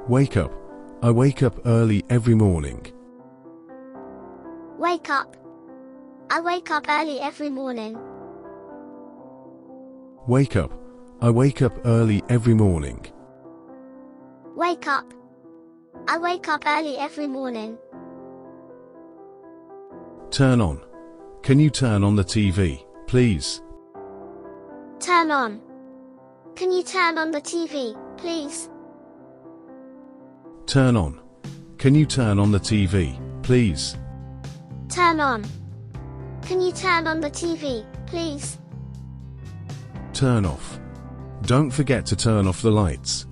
Wake up. I wake up early every morning. Wake up. I wake up early every morning. Wake up. I wake up early every morning. Wake up. I wake up early every morning. Turn on. Can you turn on the TV, please? Turn on. Can you turn on the TV, please? Turn on. Can you turn on the TV, please? Turn on. Can you turn on the TV, please? Turn off. Don't forget to turn off the lights.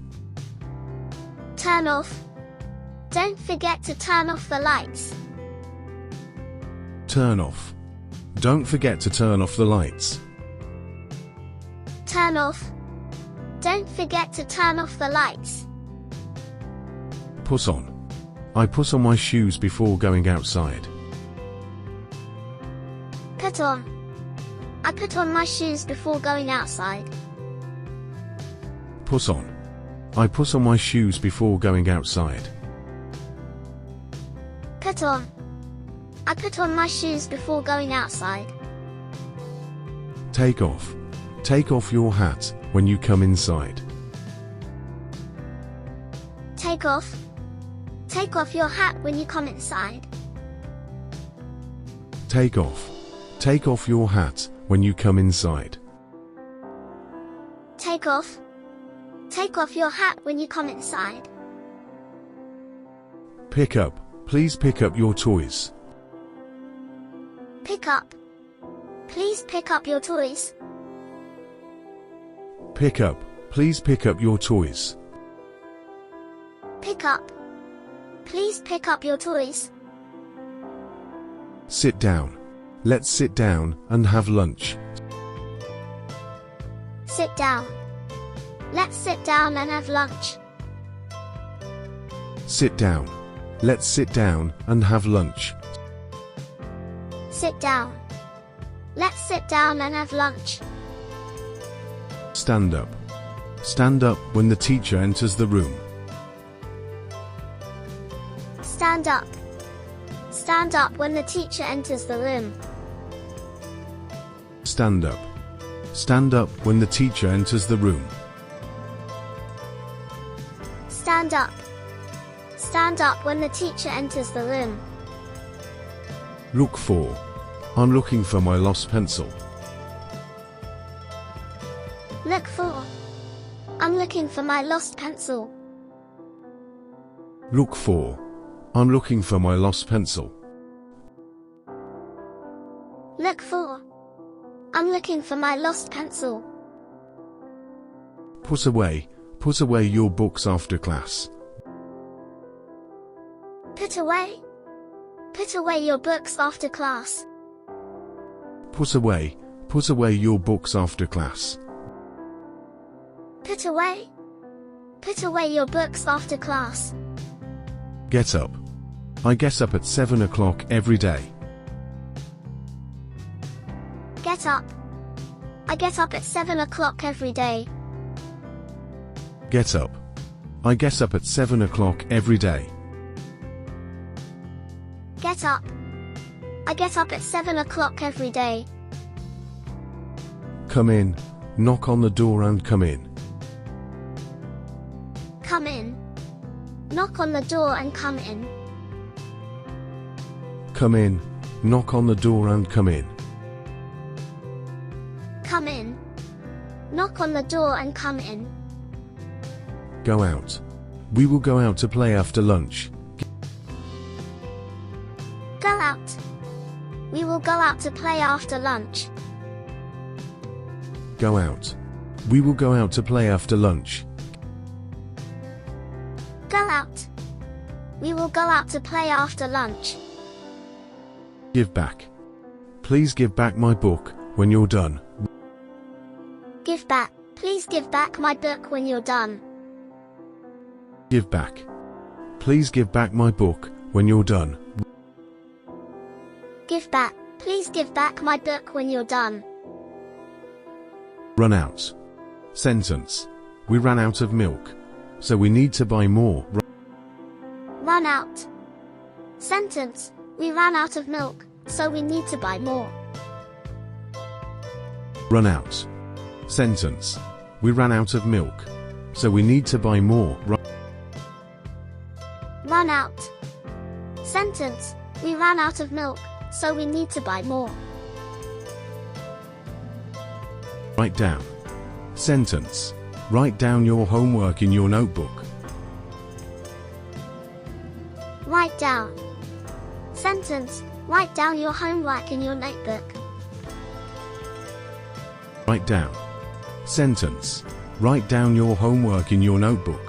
Turn off. Don't forget to turn off the lights. Turn off. Don't forget to turn off the lights. Turn off. Don't forget to turn off the lights. Put on. I put on my shoes before going outside. Put on. I put on my shoes before going outside. Put on. I put on my shoes before going outside. Put on. I put on my shoes before going outside. Take off. Take off your hat when you come inside. Take off. Take off your hat when you come inside. Take off. Take off your hat when you come inside. Take off. Take off your hat when you come inside. Pick up. Please pick up your toys. Pick up. Please pick up your toys. Pick up. Please pick up your toys. Pick up. Please pick up your toys. Sit down. Let's sit down and have lunch. Sit down. Let's sit down and have lunch. Sit down. Let's sit down and have lunch. Sit down. Let's sit down and have lunch. Stand up. Stand up when the teacher enters the room. Stand up. Stand up when the teacher enters the room. Stand up. Stand up when the teacher enters the room. Stand up. Stand up when the teacher enters the room. Look for. I'm looking for my lost pencil. Look for. I'm looking for my lost pencil. Look for. I'm looking for my lost pencil. Look for. I'm looking for my lost pencil. Put away. Put away your books after class. Put away. Put away your books after class. Put away. Put away your books after class. Put away. Put away your books after class. Get up. I get up at 7 o'clock every day. Get up. I get up at 7 o'clock every day. Get up. I get up at 7 o'clock every day. Get up. I get up at 7 o'clock every day. Come in. Knock on the door and come in. Come in. Knock on the door and come in. Come in. Knock on the door and come in. Come in. Knock on the door and come in. Go out. We will go out to play after lunch. Go out. We will go out to play after lunch. Go out. We will go out to play after lunch. Go out. We will go out to play after lunch. Give back. Please give back my book when you're done. Give back. Please give back my book when you're done. Give back. Please give back my book when you're done. Give back. Please give back my book when you're done. Run out. Sentence. We ran out of milk, so we need to buy more. Run out. Sentence, we ran out of milk, so we need to buy more. Run out. Sentence, we ran out of milk, so we need to buy more. Run out. Sentence, we ran out of milk, so we need to buy more. Write down. Sentence, write down your homework in your notebook. Write down. Sentence, write down your homework in your notebook. Write down. Sentence, write down your homework in your notebook.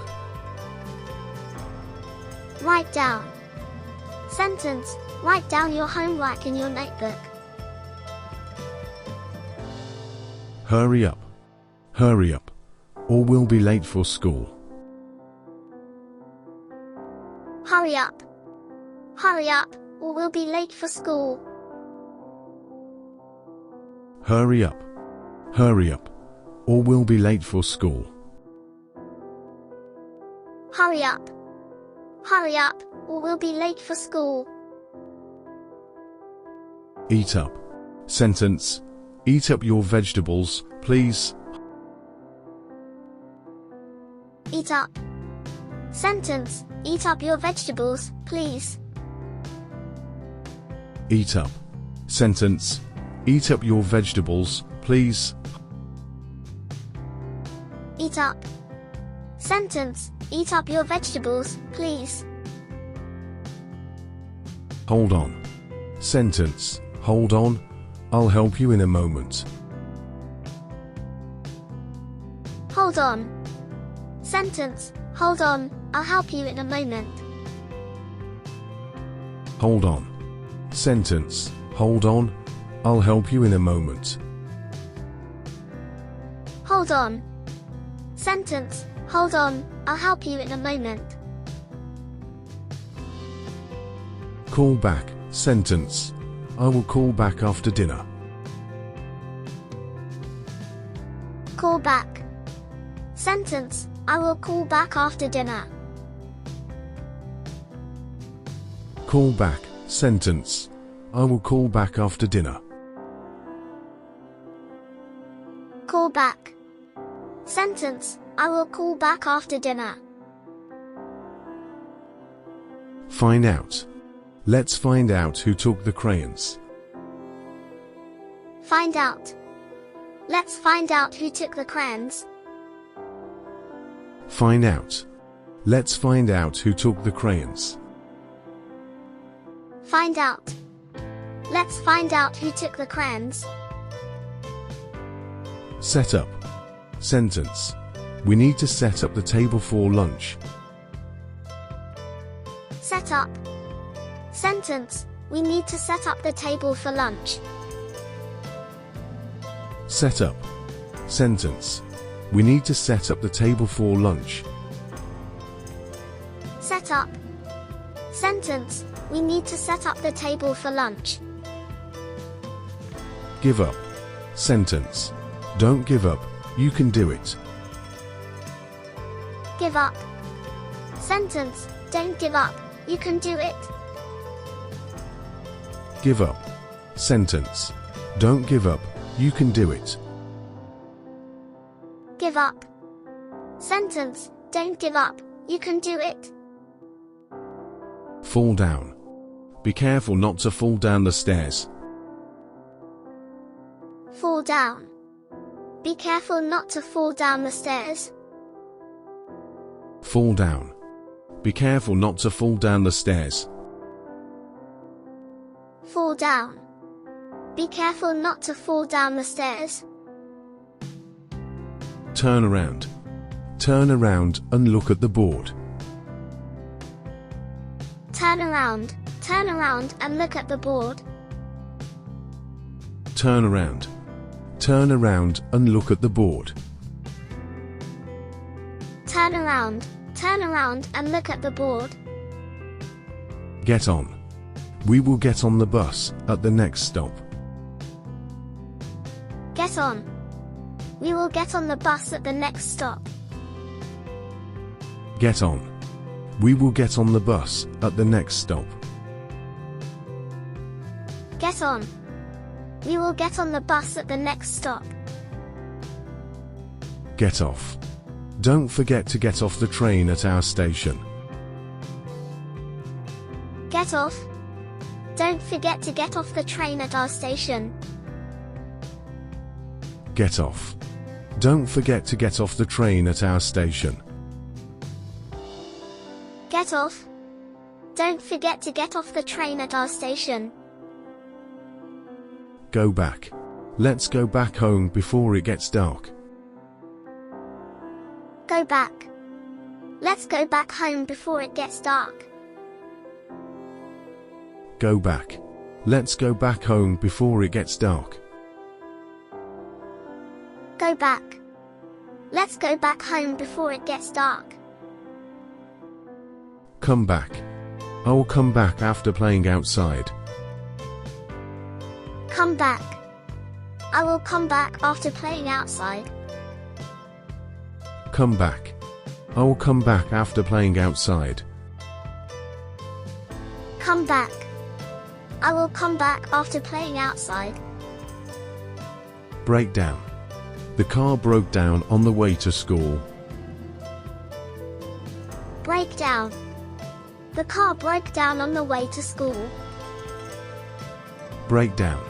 Write down. Sentence, write down your homework in your notebook. Hurry up. Hurry up, or we'll be late for school. Hurry up. Hurry up, or we'll be late for school. Hurry up. Hurry up, or we'll be late for school. Hurry up. Hurry up, or we'll be late for school. Eat up. Sentence, eat up your vegetables, please. Eat up. Sentence, eat up your vegetables, please. Eat up. Sentence, eat up your vegetables, please. Eat up. Sentence, eat up your vegetables, please. Hold on. Sentence, hold on, I'll help you in a moment. Hold on. Sentence, hold on, I'll help you in a moment. Hold on. Sentence, hold on, I'll help you in a moment. Hold on. Sentence, hold on, I'll help you in a moment. Call back. Sentence, I will call back after dinner. Call back. Sentence, I will call back after dinner. Call back. Sentence, I will call back after dinner. Call back. Sentence, I will call back after dinner. Find out. Let's find out who took the crayons. Find out. Let's find out who took the crayons. Find out. Let's find out who took the crayons. Find out. Let's find out who took the crayons. Set up. Sentence, we need to set up the table for lunch. Set up. Sentence, we need to set up the table for lunch. Set up. Sentence, we need to set up the table for lunch. Set up. Sentence, we need to set up the table for lunch. Give up. Sentence, don't give up, you can do it. Give up. Sentence, don't give up, you can do it. Give up. Sentence, don't give up, you can do it. Give up. Sentence, don't give up, you can do it. Fall down. Be careful not to fall down the stairs. Fall down. Be careful not to fall down the stairs. Fall down. Be careful not to fall down the stairs. Fall down. Be careful not to fall down the stairs. Turn around. Turn around and look at the board. Turn around and look at the board. Turn around. Turn around and look at the board. Turn around and look at the board. Get on. We will get on the bus at the next stop. Get on. We will get on the bus at the next stop. Get on. We will get on the bus at the next stop. Get on. We will get on the bus at the next stop. Get off. Don't forget to get off the train at our station. Get off. Don't forget to get off the train at our station. Get off. Don't forget to get off the train at our station. Get off. Don't forget to get off the train at our station. Go back. Let's go back home before it gets dark. Go back. Let's go back home before it gets dark. Go back. Let's go back home before it gets dark. Go back. Let's go back home before it gets dark. Come back. I will come back after playing outside. Come back. I will come back after playing outside. Come back. I will come back after playing outside. Come back. I will come back after playing outside. Break down. The car broke down on the way to school. Break down. The car broke down on the way to school. Break down.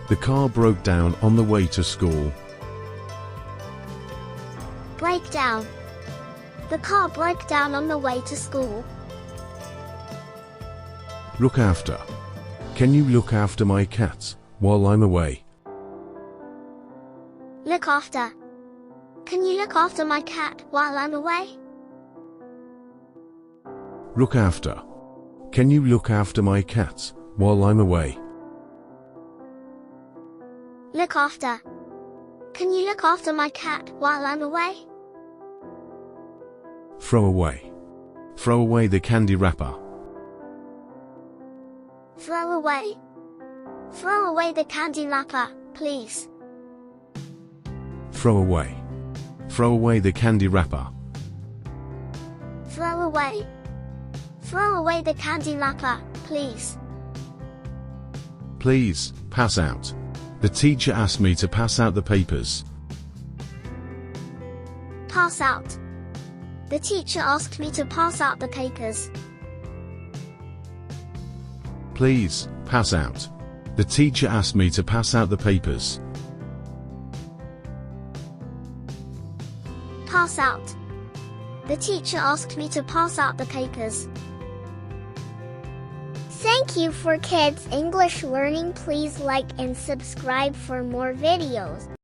The car broke down on the way to school. Break down. The car broke down on the way to school. Look after. Can you look after my cat while I'm away? Look after. Can you look after my cat while I'm away? Look after. Can you look after my cat while I'm away? Look after. Can you look after my cat while I'm away? Throw away. Throw away the candy wrapper. Throw away. Throw away the candy wrapper, please. Throw away. Throw away the candy wrapper. Throw away. Throw away the candy wrapper, please. Please, pass out. The teacher asked me to pass out the papers. Pass out. The teacher asked me to pass out the papers. Please, pass out. The teacher asked me to pass out the papers. Pass out. The teacher asked me to pass out the papers. Thank you for Kids English Learning. Please like and subscribe for more videos.